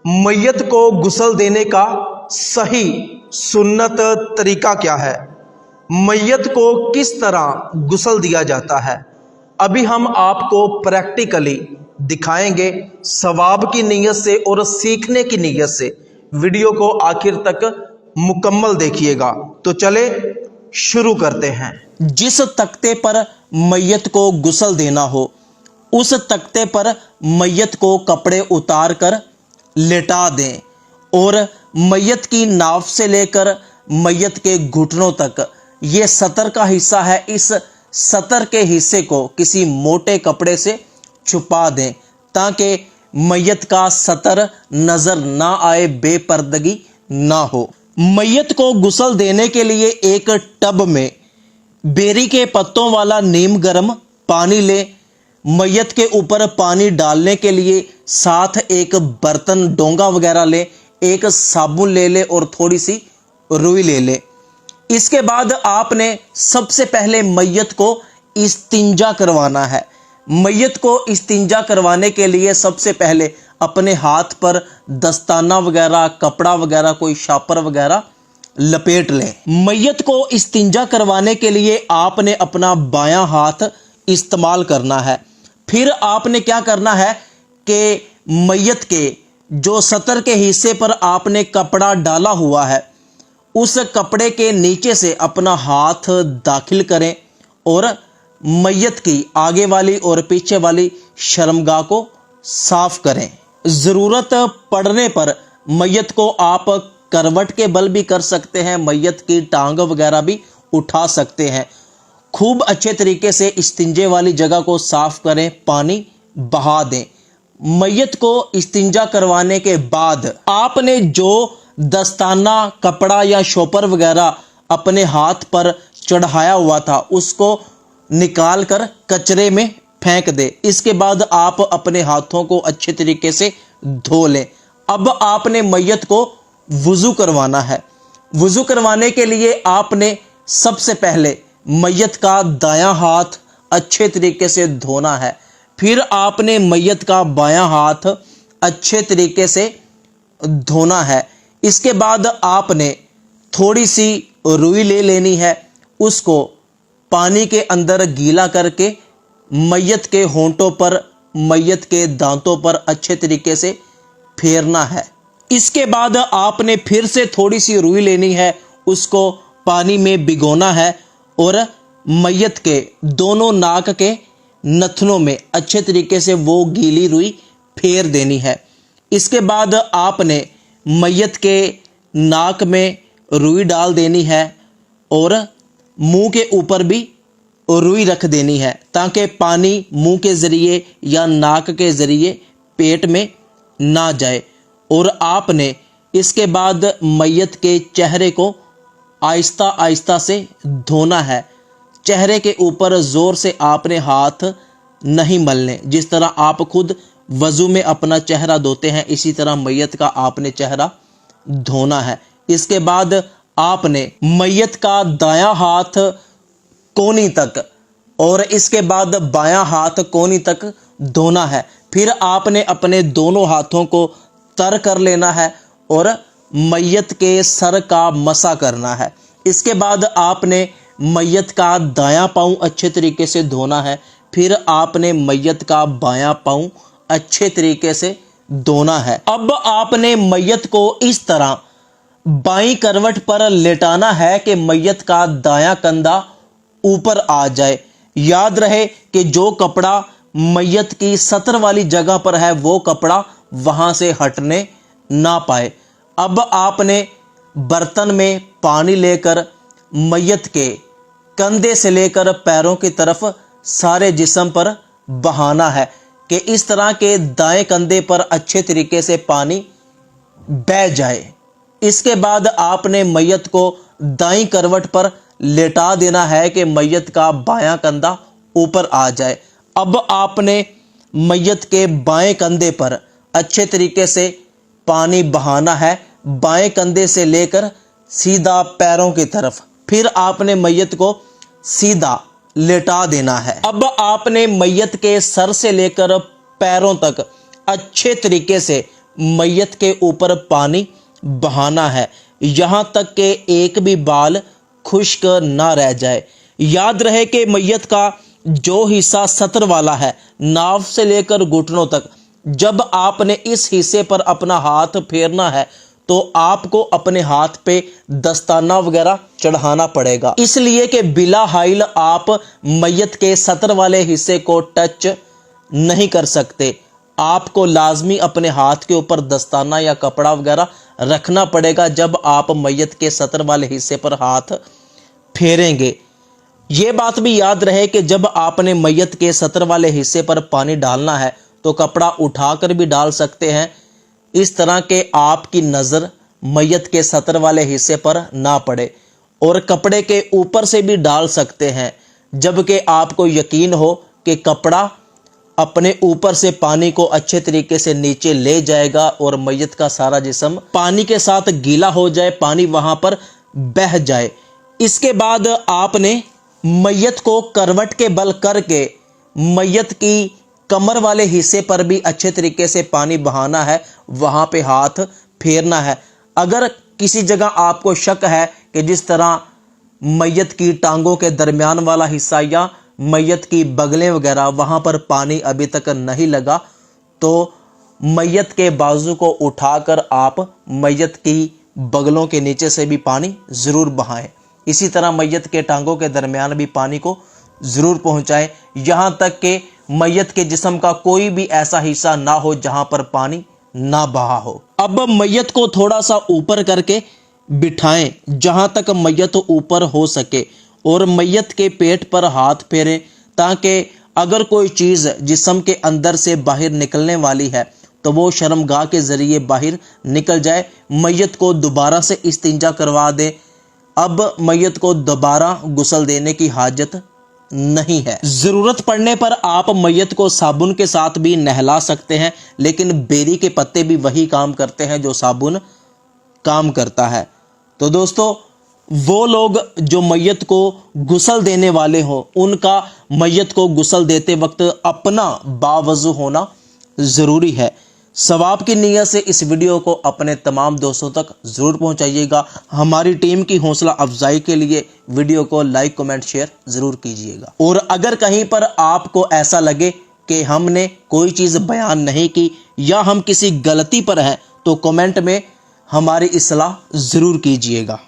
मैयत को गुस्ल देने का सही सुन्नत तरीका क्या है? मैयत को किस तरह गुस्ल दिया जाता है? अभी हम आपको प्रैक्टिकली दिखाएंगे सवाब की नीयत से और सीखने की नीयत से। वीडियो को आखिर तक मुकम्मल देखिएगा। तो चले शुरू करते हैं। जिस तख्ते पर मैयत को गुस्ल देना हो उस तख्ते पर मैयत को कपड़े उतार कर लेटा दें और मैयत की नाफ से लेकर मैयत के घुटनों तक ये सतर का हिस्सा है, इस सतर के हिस्से को किसी मोटे कपड़े से छुपा दें ताकि मैयत का सतर नजर ना आए, बेपर्दगी ना हो। मैयत को गुस्ल देने के लिए एक टब में बेरी के पत्तों वाला नीम गर्म पानी लें। मैयत के ऊपर पानी डालने के लिए साथ एक बर्तन, डोंगा वगैरह ले, एक साबुन ले ले और थोड़ी सी रुई ले ले। इसके बाद आपने सबसे पहले मैयत को इस्तिंजा करवाना है। मैयत को इस्तिंजा करवाने के लिए सबसे पहले अपने हाथ पर दस्ताना वगैरह, कपड़ा वगैरह, कोई शापर वगैरह लपेट लें। मैयत को इस्तिंजा करवाने के लिए आपने अपना बायां हाथ इस्तेमाल करना है। फिर आपने क्या करना है कि मैयत के जो सतर के हिस्से पर आपने कपड़ा डाला हुआ है उस कपड़े के नीचे से अपना हाथ दाखिल करें और मैयत की आगे वाली और पीछे वाली शर्मगाह को साफ करें। ज़रूरत पड़ने पर मैयत को आप करवट के बल भी कर सकते हैं, मैयत की टांग वगैरह भी उठा सकते हैं। खूब अच्छे तरीके से इस्तिंजे वाली जगह को साफ करें, पानी बहा दें। मैयत को इस्तिंजा करवाने के बाद आपने जो दस्ताना, कपड़ा या शोपर वगैरह अपने हाथ पर चढ़ाया हुआ था उसको निकाल कर कचरे में फेंक दे। इसके बाद आप अपने हाथों को अच्छे तरीके से धो लें। अब आपने मैयत को वुज़ू करवाना है। वुज़ू करवाने के लिए आपने सबसे पहले मैयत का दायां हाथ अच्छे तरीके से धोना है। फिर आपने मैयत का बायां हाथ अच्छे तरीके से धोना है। इसके बाद आपने थोड़ी सी रुई ले लेनी है, उसको पानी के अंदर गीला करके मैयत के होंठों पर, मैयत के दांतों पर अच्छे तरीके से फेरना है। इसके बाद आपने फिर से थोड़ी सी रुई लेनी है, उसको पानी में भिगोना है और मैयत के दोनों नाक के नथनों में अच्छे तरीके से वो गीली रुई फेर देनी है। इसके बाद आपने मैयत के नाक में रुई डाल देनी है और मुंह के ऊपर भी रुई रख देनी है ताकि पानी मुंह के ज़रिए या नाक के ज़रिए पेट में ना जाए। और आपने इसके बाद मैयत के चेहरे को आहिस्ता आहिस्ता से धोना है। चेहरे के ऊपर ज़ोर से आपने हाथ नहीं मलने। जिस तरह आप खुद वज़ू में अपना चेहरा धोते हैं इसी तरह मैयत का आपने चेहरा धोना है। इसके बाद आपने मैयत का दायां हाथ कोहनी तक और इसके बाद बायां हाथ कोहनी तक धोना है। फिर आपने अपने दोनों हाथों को तर कर लेना है और मैयत के सर का मसा करना है। इसके बाद आपने मैयत का दायां पाँव अच्छे तरीके से धोना है। फिर आपने मैयत का बायां पाँव अच्छे तरीके से धोना है। अब आपने मैयत को इस तरह बाईं करवट पर लेटाना है कि मैयत का दायां कंधा ऊपर आ जाए। याद रहे कि जो कपड़ा मैयत की सतर वाली जगह पर है वो कपड़ा वहां से हटने ना पाए। अब आपने बर्तन में पानी लेकर मैयत के कंधे से लेकर पैरों की तरफ सारे जिस्म पर बहाना है कि इस तरह के दाएं कंधे पर अच्छे तरीके से पानी बह जाए। इसके बाद आपने मैयत को दाईं करवट पर लेटा देना है कि मैयत का बायां कंधा ऊपर आ जाए। अब आपने मैयत के बाएं कंधे पर अच्छे तरीके से पानी बहाना है, बाएं कंधे से लेकर सीधा पैरों की तरफ। फिर आपने मैयत को सीधा लेटा देना है। अब आपने मैयत के सर से लेकर पैरों तक अच्छे तरीके से मैयत के ऊपर पानी बहाना है, यहाँ तक कि एक भी बाल खुश्क ना रह जाए। याद रहे कि मैयत का जो हिस्सा सतर वाला है, नाव से लेकर घुटनों तक, जब आपने इस हिस्से पर अपना हाथ फेरना है तो आपको अपने हाथ पे दस्ताना वगैरह चढ़ाना पड़ेगा, इसलिए कि बिला हाइल आप मैयत के सतर वाले हिस्से को टच नहीं कर सकते। आपको लाजमी अपने हाथ के ऊपर दस्ताना या कपड़ा वगैरह रखना पड़ेगा जब आप मैयत के सतर वाले हिस्से पर हाथ फेरेंगे। ये बात भी याद रहे कि जब आपने मैयत के सतर वाले हिस्से पर पानी डालना है तो कपड़ा उठाकर भी डाल सकते हैं, इस तरह के आपकी नज़र मैयत के सतर वाले हिस्से पर ना पड़े, और कपड़े के ऊपर से भी डाल सकते हैं जबकि आपको यकीन हो कि कपड़ा अपने ऊपर से पानी को अच्छे तरीके से नीचे ले जाएगा और मैयत का सारा जिस्म पानी के साथ गीला हो जाए, पानी वहां पर बह जाए। इसके बाद आपने मैयत को करवट के बल करके मैयत की कमर वाले हिस्से पर भी अच्छे तरीके से पानी बहाना है, वहां पे हाथ फेरना है। अगर किसी जगह आपको शक है कि जिस तरह मैयत की टांगों के दरमियान वाला हिस्सा या मैयत की बगलें वगैरह वहां पर पानी अभी तक नहीं लगा, तो मैयत के बाजू को उठाकर आप मैयत की बगलों के नीचे से भी पानी ज़रूर बहाएं। इसी तरह मैयत के टांगों के दरमियान भी पानी को ज़रूर पहुंचाएं, यहाँ तक कि मैयत के जिस्म का कोई भी ऐसा हिस्सा ना हो जहां पर पानी ना बहा हो। अब मैयत को थोड़ा सा ऊपर करके बिठाएं जहां तक मैयत ऊपर हो सके, और मैयत के पेट पर हाथ फेरें ताकि अगर कोई चीज़ जिस्म के अंदर से बाहर निकलने वाली है तो वो शर्मगाह के ज़रिए बाहर निकल जाए। मैयत को दोबारा से इस्तिंजा करवा दें। अब मैयत को दोबारा गुस्ल देने की हाजत नहीं है। ज़रूरत पड़ने पर आप मैयत को साबुन के साथ भी नहला सकते हैं, लेकिन बेरी के पत्ते भी वही काम करते हैं जो साबुन काम करता है। तो दोस्तों, वो लोग जो मैयत को गुस्ल देने वाले हो, उनका मैयत को गुस्ल देते वक्त अपना बावज़ू होना ज़रूरी है। सवाब की नीयत से इस वीडियो को अपने तमाम दोस्तों तक ज़रूर पहुंचाइएगा। हमारी टीम की हौसला अफजाई के लिए वीडियो को लाइक कमेंट शेयर ज़रूर कीजिएगा। और अगर कहीं पर आपको ऐसा लगे कि हमने कोई चीज़ बयान नहीं की या हम किसी गलती पर हैं तो कमेंट में हमारी इस्लाह ज़रूर कीजिएगा।